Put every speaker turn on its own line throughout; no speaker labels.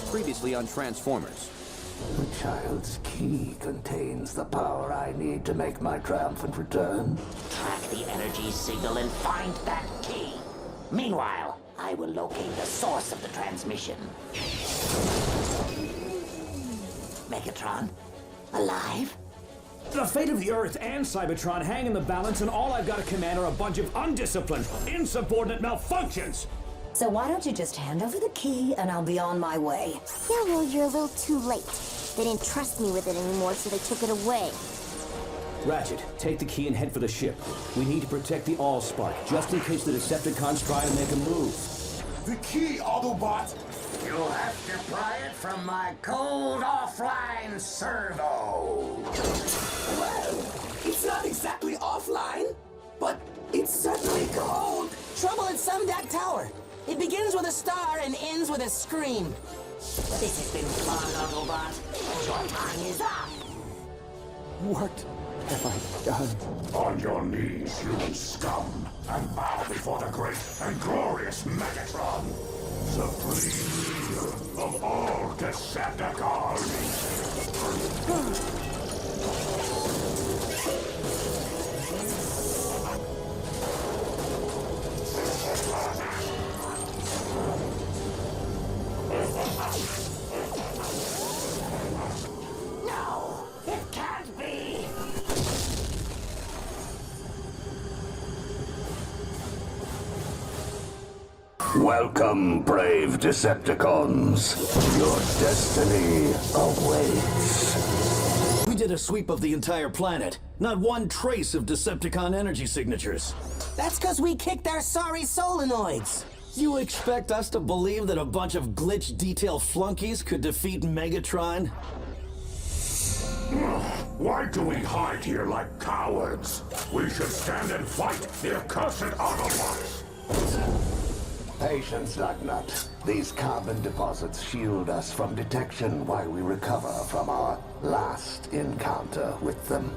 previously on Transformers.
The child's key contains the power I need to make my triumphant return.
Track the energy signal and find that key. Meanwhile, I will locate the source of the transmission. Megatron, alive?
The fate of the Earth and Cybertron hang in the balance, and all I've got to command are a bunch of undisciplined, insubordinate malfunctions!
So why don't you just hand over the key and I'll be on my way?
Yeah, well, you're a little too late. They didn't trust me with it anymore, so they took it away.
Ratchet, take the key and head for the ship. We need to protect the Allspark, just in case the Decepticons try to make a move.
The key, Autobot!
You'll have to pry it from my cold offline servo.
Well, it's not exactly offline, but it's certainly cold.
Trouble at Sundak Tower. It begins with a star and ends with a scream.
This has been fun, Autobot. Your time is up.
What have I done?
On your knees, you scum, and bow before the great and glorious Megatron, supreme leader of all Decepticons.
No, it can't be.
Welcome, brave Decepticons. Your destiny awaits.
We did a sweep of the entire planet. Not one trace of Decepticon energy signatures.
That's because we kicked their sorry solenoids.
You expect us to believe that a bunch of glitch detail flunkies could defeat Megatron?
Why do we hide here like cowards? We should stand and fight the accursed Autobots.
Patience, Lugnut. These carbon deposits shield us from detection while we recover from our last encounter with them.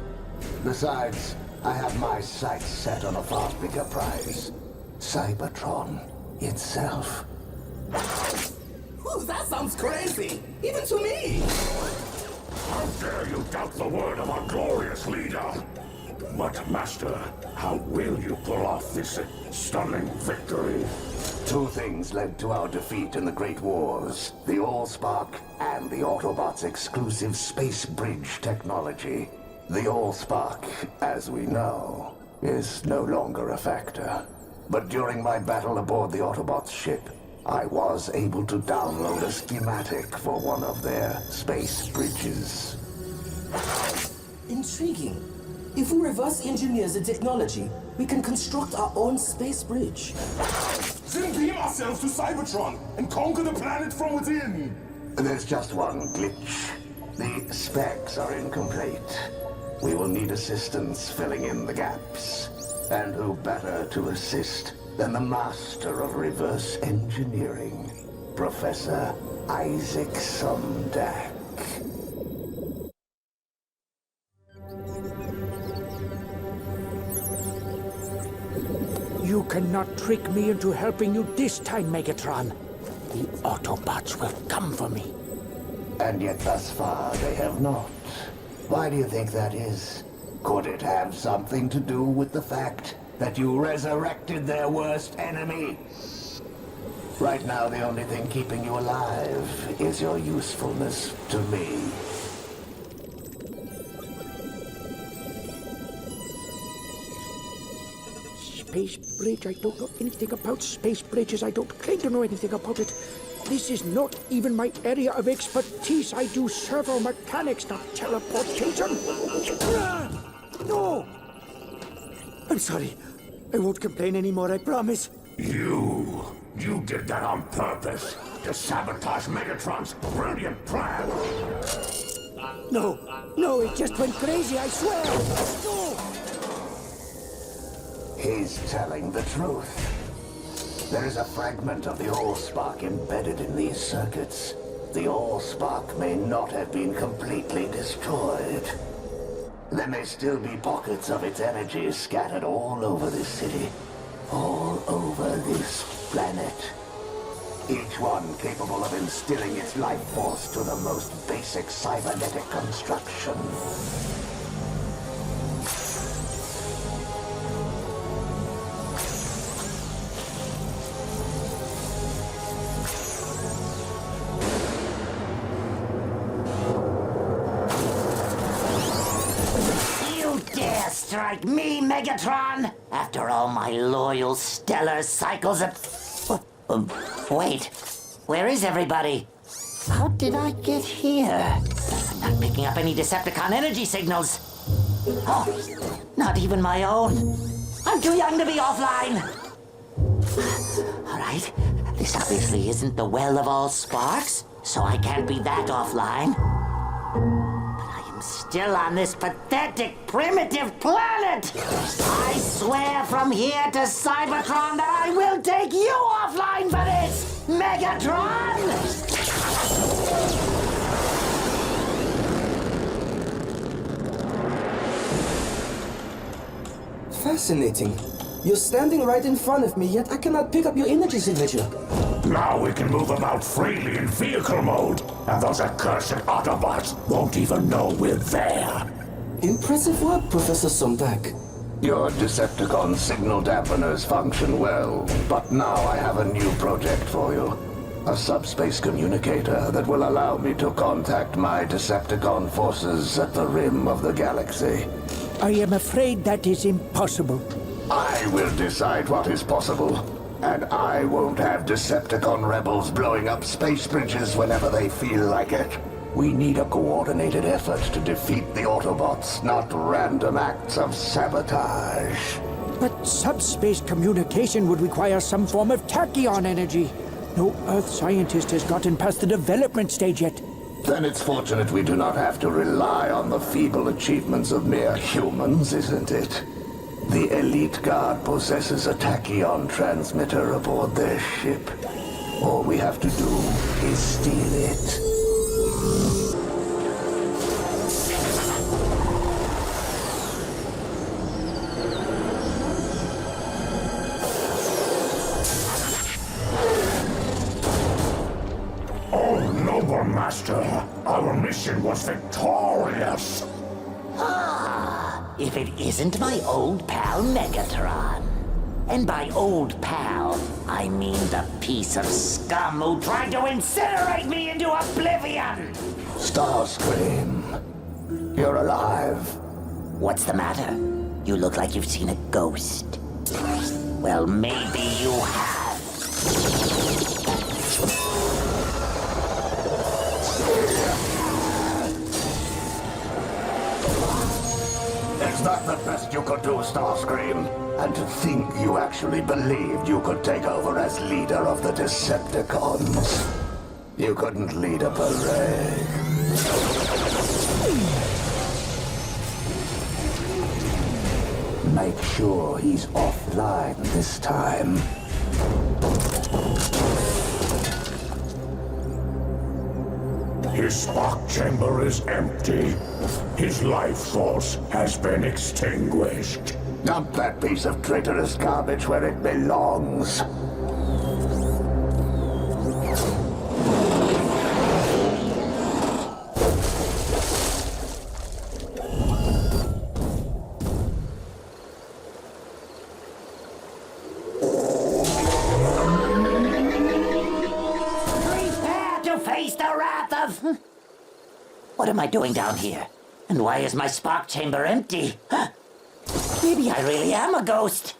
Besides, I have my sights set on a far bigger prize. Cybertron itself.
Ooh, that sounds crazy, even to me.
How dare you doubt the word of our glorious leader? But, Master, how will you pull off this stunning victory?
Two things led to our defeat in the Great Wars: the Allspark and the Autobots' exclusive space bridge technology. The Allspark, as we know, is no longer a factor. But during my battle aboard the Autobots' ship, I was able to download a schematic for one of their space bridges.
Intriguing. If we reverse engineer the technology, we can construct our own space bridge.
Then beam ourselves to Cybertron and conquer the planet from within!
There's just one glitch. The specs are incomplete. We will need assistance filling in the gaps. And who better to assist than the master of reverse engineering, Professor Isaac Sundak.
You cannot trick me into helping you this time, Megatron. The Autobots will come for me.
And yet thus far they have not. Why do you think that is? Could it have something to do with the fact that you resurrected their worst enemy? Right now, the only thing keeping you alive is your usefulness to me.
Space Bridge, I don't know anything about space bridges. I don't claim to know anything about it. This is not even my area of expertise. I do servo mechanics, not teleportation. No! I'm sorry. I won't complain anymore, I promise.
You did that on purpose to sabotage Megatron's brilliant plan.
No, it just went crazy, I swear. No!
He's telling the truth. There is a fragment of the Allspark embedded in these circuits. The Allspark may not have been completely destroyed. There may still be pockets of its energy scattered all over this city, all over this planet. each one capable of instilling its life force to the most basic cybernetic construction.
Strike me, Megatron! After all my loyal stellar cycles of... wait, where is everybody? How did I get here? I'm not picking up any Decepticon energy signals. Oh, not even my own. I'm too young to be offline. All right, this obviously isn't the well of all sparks, so I can't be that offline. Still on this pathetic, primitive planet! I swear from here to Cybertron that I will take you offline for this, Megatron!
Fascinating. You're standing right in front of me, yet I cannot pick up your energy signature.
Now we can move about freely in vehicle mode, and those accursed Autobots won't even know we're there.
Impressive work, Professor Somdak.
Your Decepticon signal dampeners function well, but now I have a new project for you. A subspace communicator that will allow me to contact my Decepticon forces at the rim of the galaxy.
I am afraid that is impossible.
I will decide what is possible, and I won't have Decepticon rebels blowing up space bridges whenever they feel like it. We need a coordinated effort to defeat the Autobots, not random acts of sabotage.
But subspace communication would require some form of tachyon energy. No Earth scientist has gotten past the development stage yet.
Then it's fortunate we do not have to rely on the feeble achievements of mere humans, isn't it? The Elite Guard possesses a tachyon transmitter aboard their ship. All we have to do is steal it.
Oh, noble master, our mission was victorious.
If it isn't my old pal Megatron. And by old pal, I mean the piece of scum who tried to incinerate me into oblivion!
Starscream, you're alive.
What's the matter? You look like you've seen a ghost. Well, maybe you have.
Is that the best you could do, Starscream? And to think you actually believed you could take over as leader of the Decepticons. You couldn't lead a parade. Make sure he's offline this time.
His spark chamber is empty. His life force has been extinguished.
Dump that piece of traitorous garbage where it belongs.
Prepare to face the wrath of... What am I doing down here? And why is my spark chamber empty? Huh? Maybe I really am a ghost.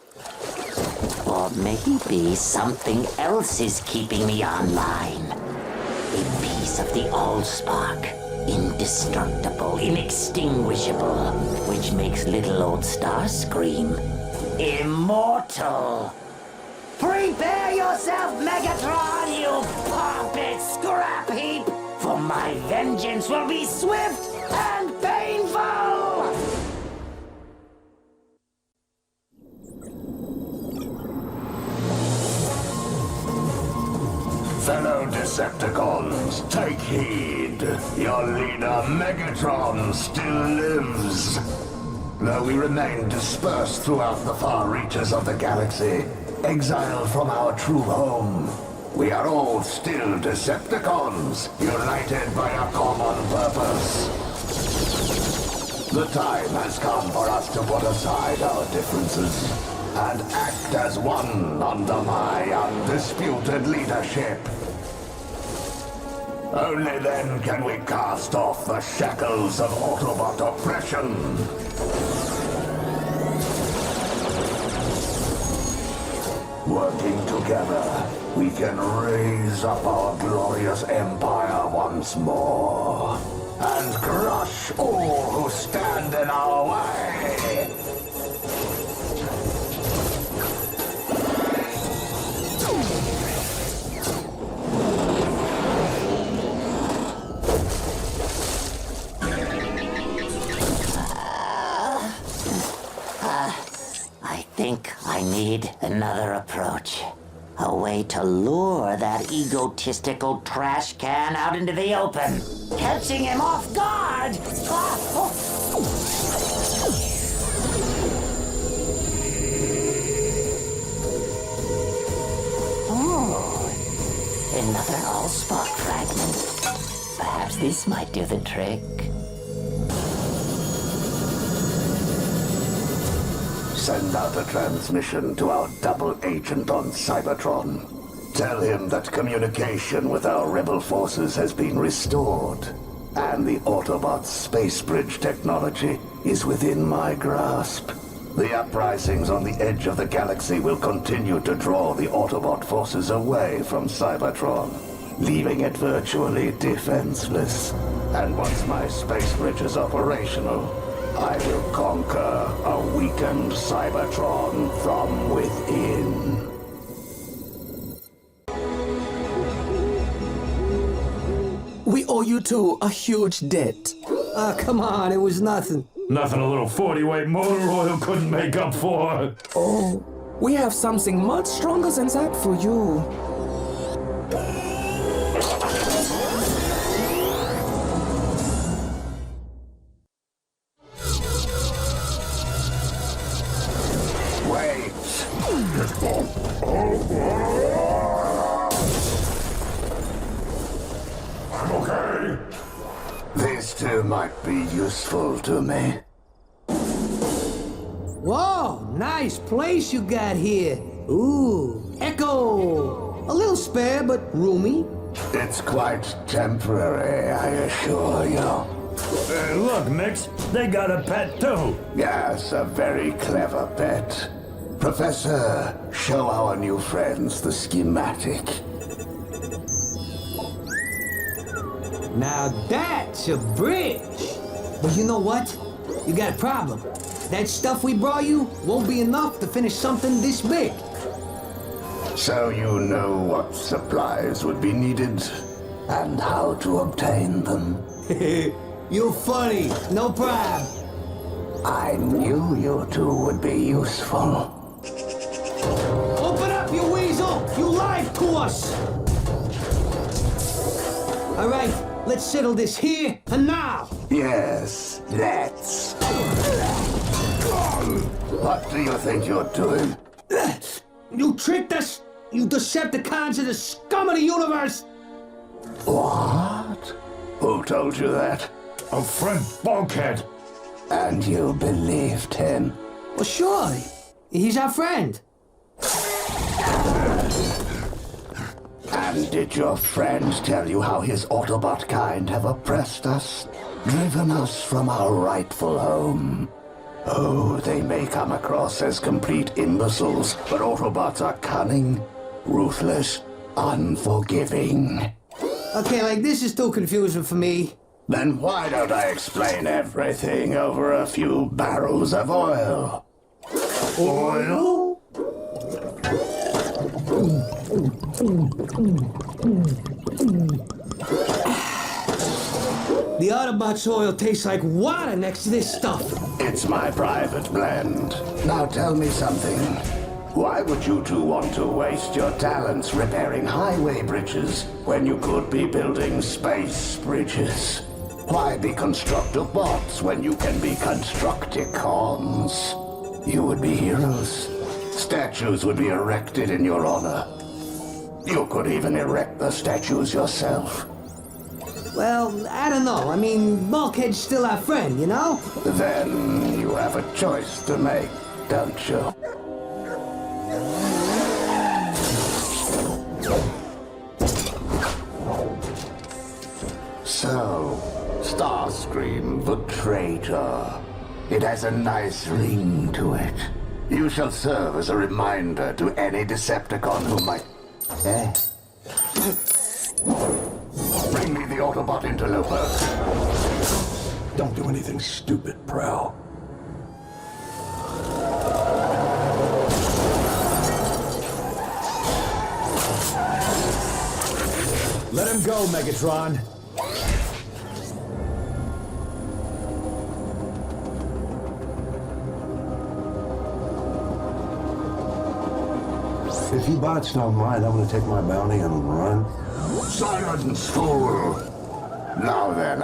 Or maybe something else is keeping me online. A piece of the Allspark. Indestructible, inextinguishable. Which makes little old Starscream immortal. Prepare yourself, Megatron, you pompous scrap heap! For my vengeance will be swift and painful!
Fellow Decepticons, take heed. Your leader, Megatron, still lives. Though we remain dispersed throughout the far reaches of the galaxy, exiled from our true home, We are all still Decepticons, united by a common purpose. The time has come for us to put aside our differences and act as one under my undisputed leadership. Only then can we cast off the shackles of Autobot oppression. Working together, we can raise up our glorious empire once more and crush all who stand in our way.
I think I need another approach. A way to lure that egotistical trash can out into the open, catching him off guard! Oh, another Allspark fragment. Perhaps this might do the trick.
Send out a transmission to our double agent on Cybertron. Tell him that communication with our rebel forces has been restored, and the Autobot space bridge technology is within my grasp. The uprisings on the edge of the galaxy will continue to draw the Autobot forces away from Cybertron, leaving it virtually defenseless. And once my space bridge is operational, I will conquer a weakened Cybertron from within.
We owe you two a huge debt.
Come on, it was nothing.
Nothing a little 40-weight motor oil couldn't make up for.
Oh, we have something much stronger than that for you.
I'm okay.
These two might be useful to me.
Whoa, nice place you got here. Ooh, Echo. A little spare, but roomy.
It's quite temporary, I assure you.
Hey, look, Mix, they got a pet too.
Yes, a very clever pet. Professor, show our new friends the schematic.
Now that's a bridge. But you know what? You got a problem. That stuff we brought you won't be enough to finish something this big.
So you know what supplies would be needed and how to obtain them.
You're funny. No problem.
I knew you two would be useful.
Open up, you weasel! You lied to us! All right, let's settle this here and now.
Yes, let's. What do you think you're doing?
You tricked us! You Decepticons are the scum of the universe!
What? Who told you that?
A friend Bulkhead.
And you believed him?
Well, sure. He's our friend.
And did your friend tell you how his Autobot kind have oppressed us? Driven us from our rightful home? Oh, they may come across as complete imbeciles, but Autobots are cunning, ruthless, unforgiving.
Okay, like, this is too confusing for me.
Then why don't I explain everything over a few barrels of oil? Oil?
The Autobots oil tastes like water next to this stuff.
It's my private blend. Now tell me something. Why would you two want to waste your talents repairing highway bridges when you could be building space bridges? Why be constructive bots when you can be Constructicons? You would be heroes. Statues would be erected in your honor. You could even erect the statues yourself.
Well, I don't know. I mean, Bulkhead's still our friend, you know?
Then you have a choice to make, don't you? So, Starscream, the traitor. It has a nice ring to it. You shall serve as a reminder to any Decepticon who might... Bring me the Autobot interloper.
Don't do anything stupid, Prowl.
Let him go, Megatron.
If you bots don't mind, I'm gonna take my bounty and run.
Silence, fool! Now then,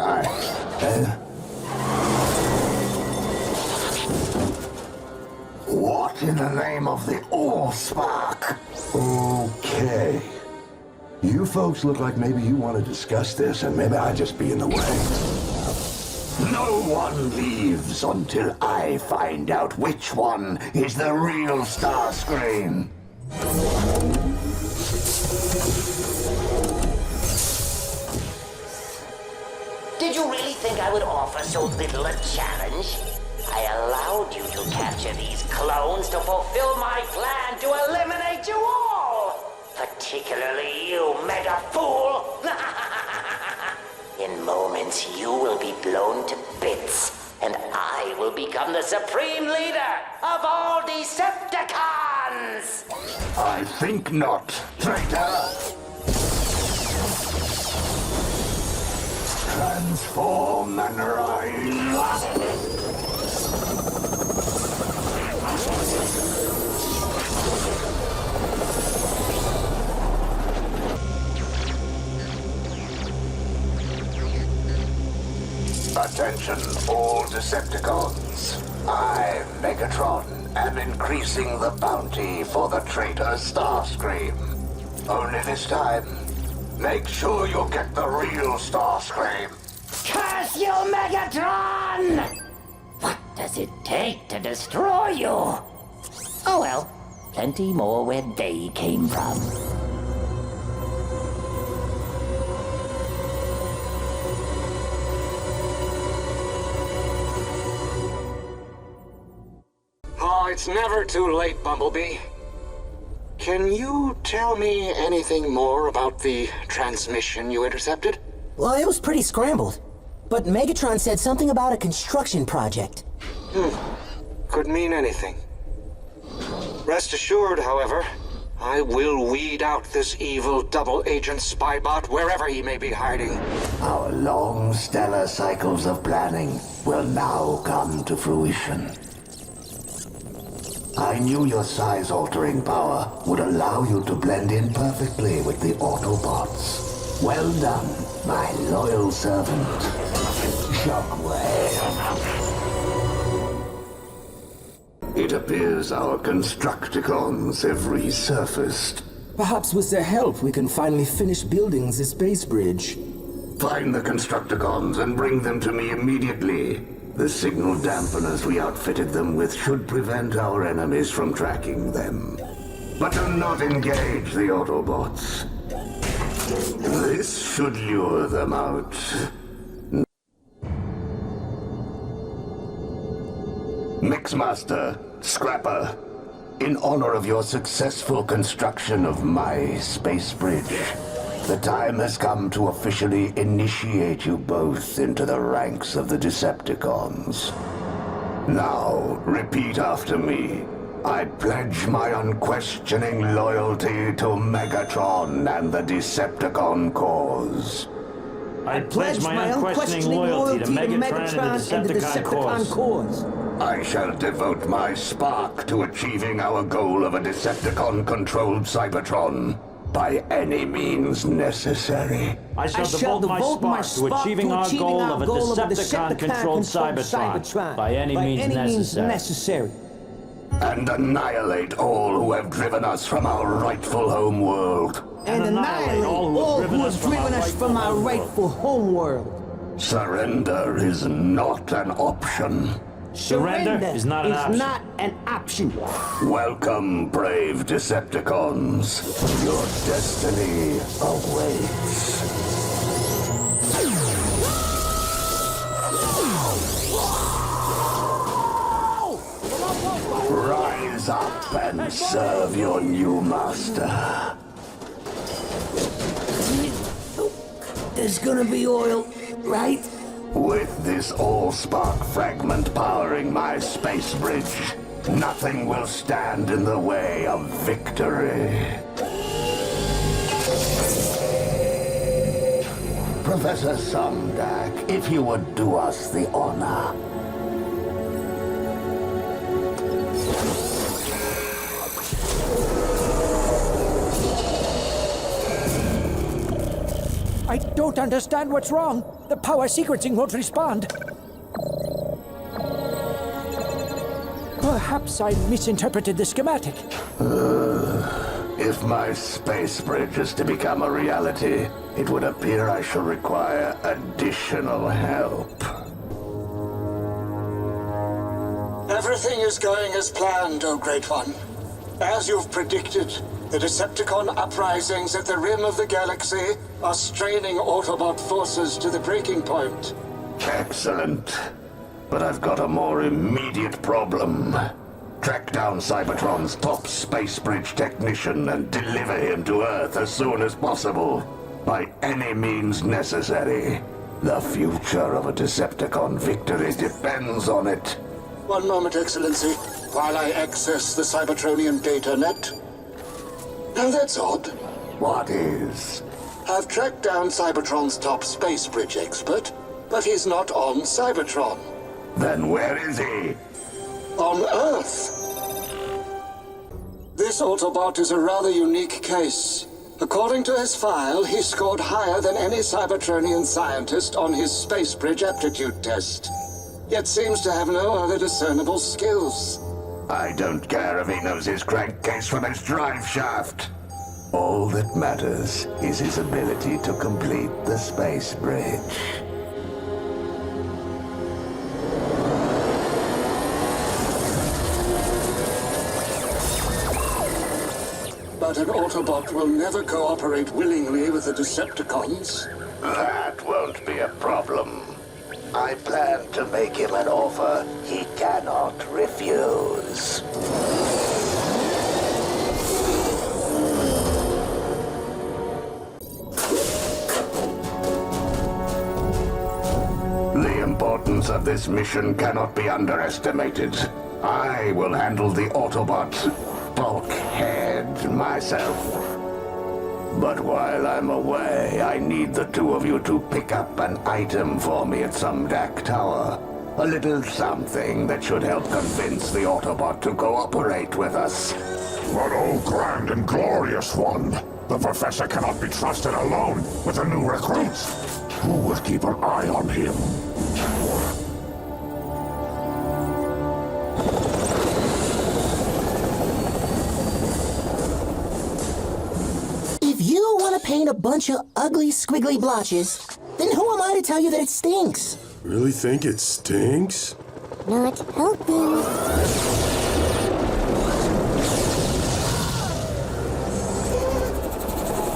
What in the name of the Allspark?
Okay. You folks look like maybe you want to discuss this, and maybe I just be in the way.
No one leaves until I find out which one is the real Starscream.
Did you really think I would offer so little a challenge? I allowed you to capture these clones to fulfill my plan to eliminate you all! Particularly you, mega fool! In moments, you will be blown to bits, and I will become the supreme leader of all Decepticons!
I think not, traitor. Transform and rise. Attention, all Decepticons. I, Megatron, am increasing the bounty for the traitor Starscream. Only this time, make sure you get the real Starscream.
Curse you, Megatron! What does it take to destroy you? Oh well, plenty more where they came from.
Oh, it's never too late, Bumblebee. Can you tell me anything more about the transmission you intercepted?
Well, it was pretty scrambled. But Megatron said something about a construction project.
Could mean anything. Rest assured, however, I will weed out this evil double-agent spybot wherever he may be hiding.
Our long stellar cycles of planning will now come to fruition. I knew your size-altering power would allow you to blend in perfectly with the Autobots. Well done, my loyal servant, Shockwave. It appears our Constructicons have resurfaced.
Perhaps with their help, we can finally finish building the space bridge.
Find the Constructicons and bring them to me immediately. The signal dampeners we outfitted them with should prevent our enemies from tracking them. But do not engage the Autobots. This should lure them out. Mixmaster, Scrapper, in honor of your successful construction of my space bridge, the time has come to officially initiate you both into the ranks of the Decepticons. Now, repeat after me. I pledge my unquestioning loyalty to Megatron and the Decepticon cause.
I pledge my unquestioning loyalty to Megatron and the Decepticon cause.
I shall devote my spark to achieving our goal of a Decepticon-controlled Cybertron by any means necessary.
I shall devote my spark to achieving our goal of a Decepticon-controlled Cybertron by any means necessary.
And annihilate all who have driven us from our rightful home world.
and annihilate all who have driven us from our rightful homeworld.
Surrender is not an option.
Surrender is not an option.
Welcome, brave Decepticons. Your destiny awaits. Rise up and serve your new master.
There's gonna be oil, right?
With this all-spark fragment powering my space bridge, nothing will stand in the way of victory. Professor Sumdak, if you would do us the honor.
I don't understand what's wrong. The power sequencing won't respond. Perhaps I misinterpreted the schematic.
If my space bridge is to become a reality, it would appear I shall require additional help.
Everything is going as planned, O Great One. As you've predicted, the Decepticon uprisings at the rim of the galaxy are straining Autobot forces to the breaking point.
Excellent. But I've got a more immediate problem. Track down Cybertron's top space bridge technician and deliver him to Earth as soon as possible. By any means necessary. The future of a Decepticon victory depends on it.
One moment, Excellency, while I access the Cybertronian data net. Now that's odd.
What is?
I've tracked down Cybertron's top space bridge expert, but he's not on Cybertron.
Then where is he?
On Earth. This Autobot is a rather unique case. According to his file, he scored higher than any Cybertronian scientist on his space bridge aptitude test, yet seems to have no other discernible skills.
I don't care if he knows his crankcase from his drive shaft. All that matters is his ability to complete the space bridge.
But an Autobot will never cooperate willingly with the Decepticons.
That won't be a problem. I plan to make him an offer he cannot refuse. The importance of this mission cannot be underestimated. I will handle the Autobot bulkhead myself. But while I'm away, I need the two of you to pick up an item for me at some DAC tower. A little something that should help convince the Autobot to cooperate with us.
But oh, grand and glorious one, the Professor cannot be trusted alone with the new recruits. Who will keep an eye on him?
If you want to paint a bunch of ugly, squiggly blotches, then who am I to tell you that it stinks?
Really think it stinks?
Not helping.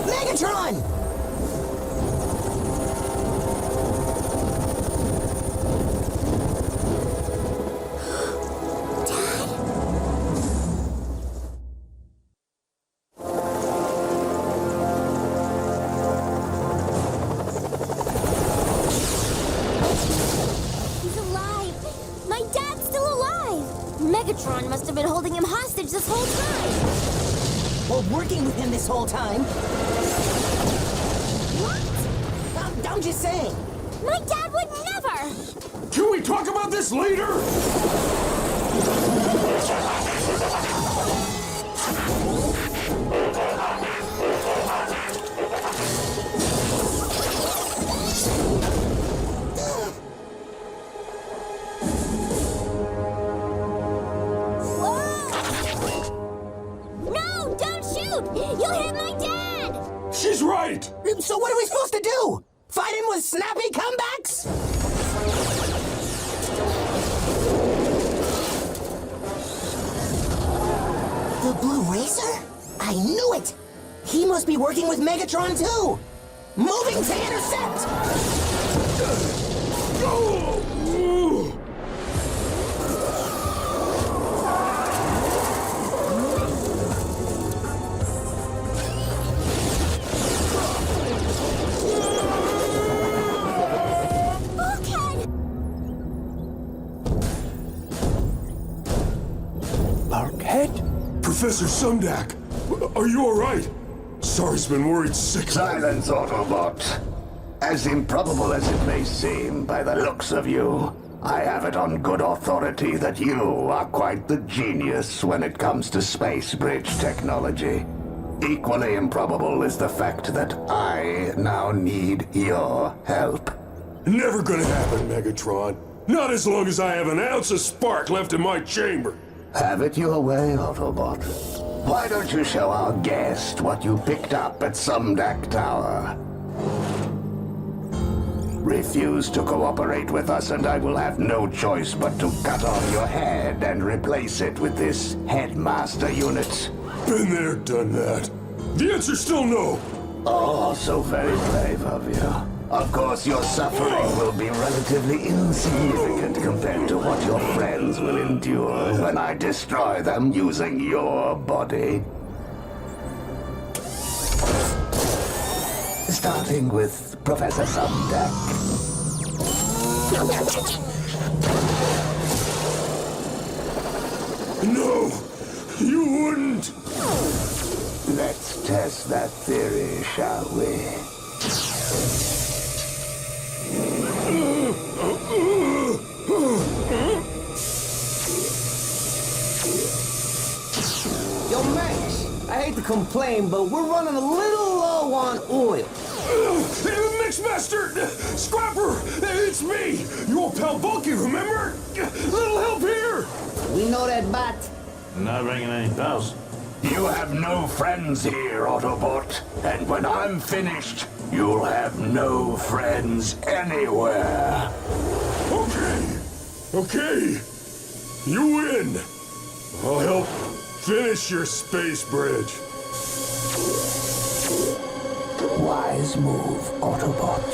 Megatron!
Megatron must have been holding him hostage this whole time.
Or working with him this whole time.
What?
I'm just saying.
My dad would never!
Can we talk about this later?
No, don't shoot! You'll hit my dad!
supposed to do? Fight him with snappy comebacks? The Blue Racer? I knew it! He must be working with Megatron too! Moving to intercept!
Professor Sumdak, are you alright? Sorry's been worried sick.
Silence, Autobot. As improbable as it may seem by the looks of you, I have it on good authority that you are quite the genius when it comes to space bridge technology. Equally improbable is the fact that I now need your help.
Never gonna happen, Megatron. Not as long as I have an ounce of spark left in my chamber.
Have it your way, Autobot. Why don't you show our guest what you picked up at Sumdak Tower? Refuse to cooperate with us and I will have no choice but to cut off your head and replace it with this headmaster unit.
Been there, done that. The answer's still no.
Oh, so very brave of you. Of course, your suffering will be relatively insignificant compared to what your friends will endure when I destroy them using your body. Starting with Professor Sumdak.
No, you wouldn't.
Let's test that theory, shall we?
Yo, Max, I hate to complain, but we're running a little low on oil.
Mixmaster! Scrapper! It's me! Your old pal Bulky, remember? Little help here!
We know that, Bat.
Not ringing any bells.
You have no friends here, Autobot. And when I'm finished, you'll have no friends anywhere.
Okay. You win. I'll help finish your space bridge.
Wise move, Autobot.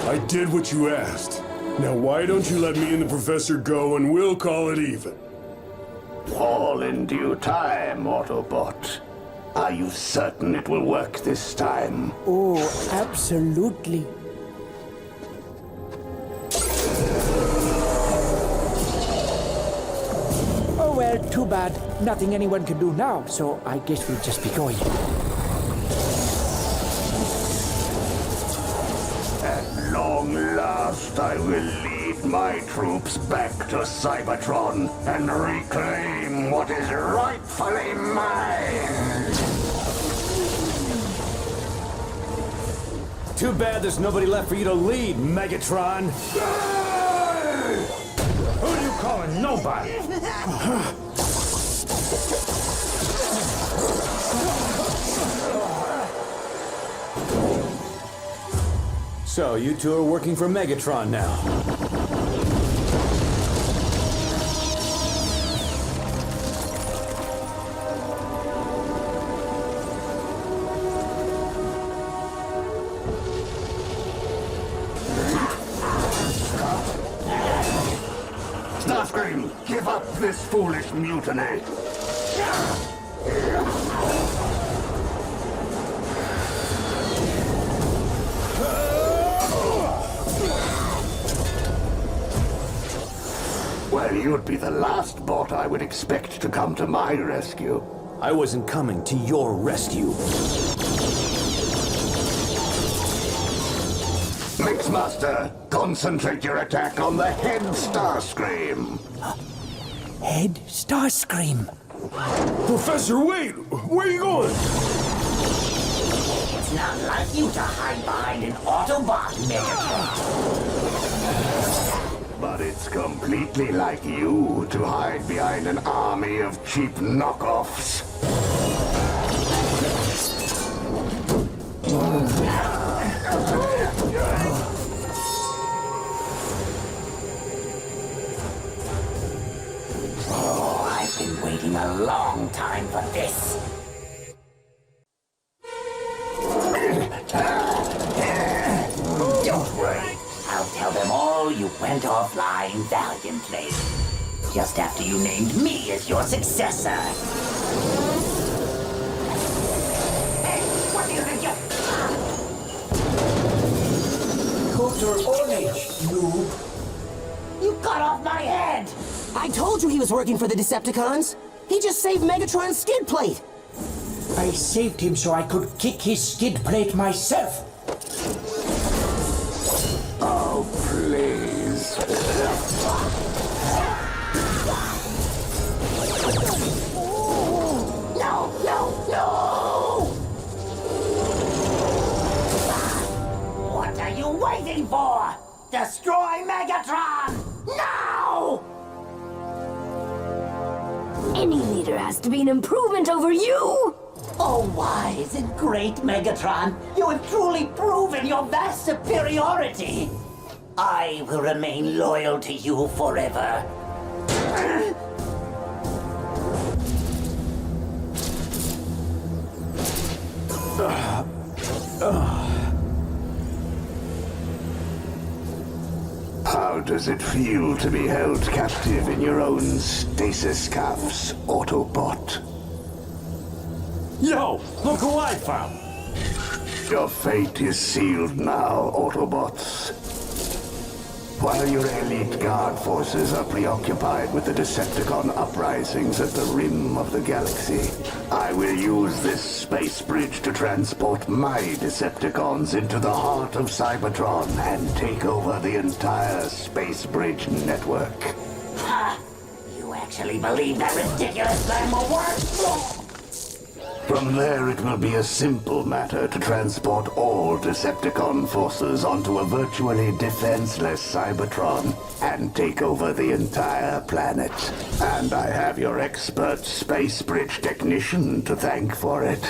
I did what you asked. Now why don't you let me and the professor go and we'll call it even?
All in due time, Autobot. Are you certain it will work this time?
Oh, absolutely. Oh well, too bad. Nothing anyone can do now, so I guess we'll just be going.
At long last, I will lead my troops back to Cybertron and reclaim what is rightfully mine.
Too bad there's nobody left for you to lead, Megatron.
Who are you calling nobody?
So, you two are working for Megatron now.
Starscream, give up this foolish mutiny. Well, you'd be the last bot I would expect to come to my rescue.
I wasn't coming to your rescue.
Mixmaster, concentrate your attack on the head Starscream.
Head Starscream.
Professor, wait! Where are you going?
It's not like you to hide behind an Autobot, Megatron.
But it's completely like you to hide behind an army of cheap knockoffs.
time for this. Don't worry. I'll tell them all you went offline valiantly. Just after you named me as your successor. Hey, what do you think you...
Coulter Ornage, noob.
You cut off my head!
I told you he was working for the Decepticons. He just saved Megatron's skid plate.
I saved him so I could kick his skid plate myself.
Oh, please.
No, no, no! What are you waiting for? Destroy Megatron! Now!
Any leader has to be an improvement over you!
Oh, wise and great Megatron, you have truly proven your vast superiority. I will remain loyal to you forever.
How does it feel to be held captive in your own stasis cuffs, Autobot?
Yo, look who I found!
Your fate is sealed now, Autobots. While your elite guard forces are preoccupied with the Decepticon uprisings at the rim of the galaxy, I will use this space bridge to transport my Decepticons into the heart of Cybertron and take over the entire space bridge network.
Ha! You actually believe that ridiculous plan will work?
From there, it will be a simple matter to transport all Decepticon forces onto a virtually defenseless Cybertron and take over the entire planet. And I have your expert space bridge technician to thank for it.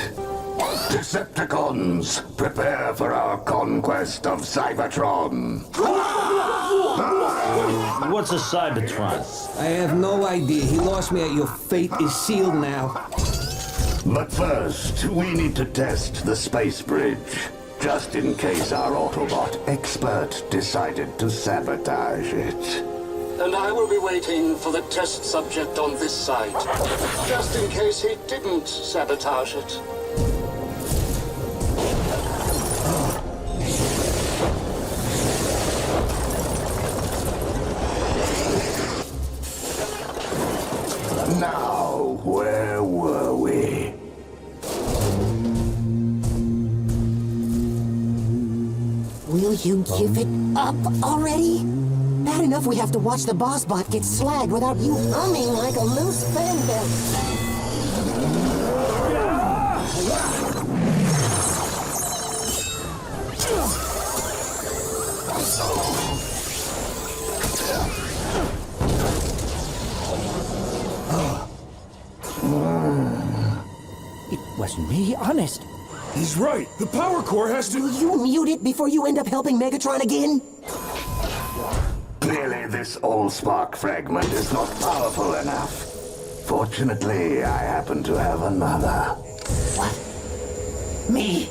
Decepticons, prepare for our conquest of Cybertron.
What's a Cybertron?
I have no idea. He lost me at your fate is sealed now.
But first, we need to test the space bridge, just in case our Autobot expert decided to sabotage it.
And I will be waiting for the test subject on this side, just in case he didn't sabotage it.
Now, where were we?
Will you give it up already? Bad enough we have to watch the boss bot get slagged without you humming like a loose fan bell.
It was me, honest.
He's right. The power core has to...
Will you mute it before you end up helping Megatron again?
Clearly, this Allspark fragment is not powerful enough. Fortunately, I happen to have another.
What? Me?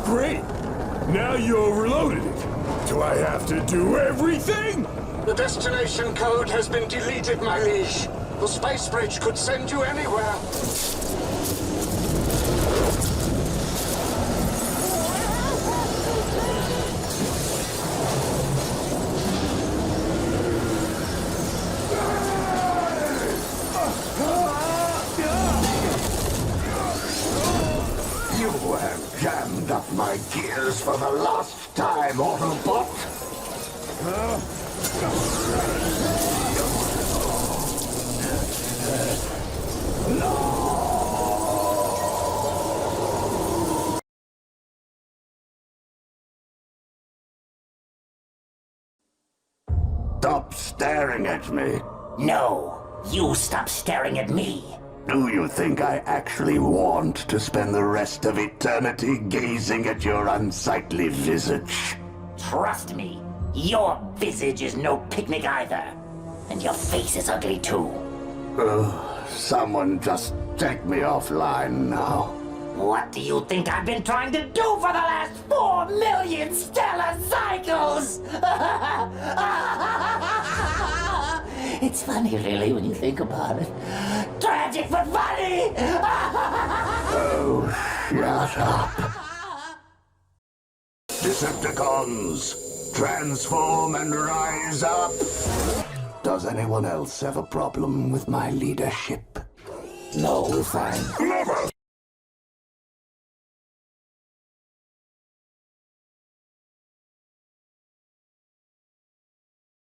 Great. Now you overloaded it. Do I have to do everything?
The destination code has been deleted, my liege. The space bridge could send you anywhere.
You have jammed up my gears for the last time, Autobot. Stop staring at me.
No, you stop staring at me.
Do you think I actually want to spend the rest of eternity gazing at your unsightly visage?
Trust me, your visage is no picnic either. And your face is ugly too.
Someone just take me offline now.
What do you think I've been trying to do for the last 4 million stellar cycles? It's funny, really, when you think about it. Tragic but funny!
Oh, shut up. Decepticons, transform and rise up. Does anyone else have a problem with my leadership? No, fine.
Never!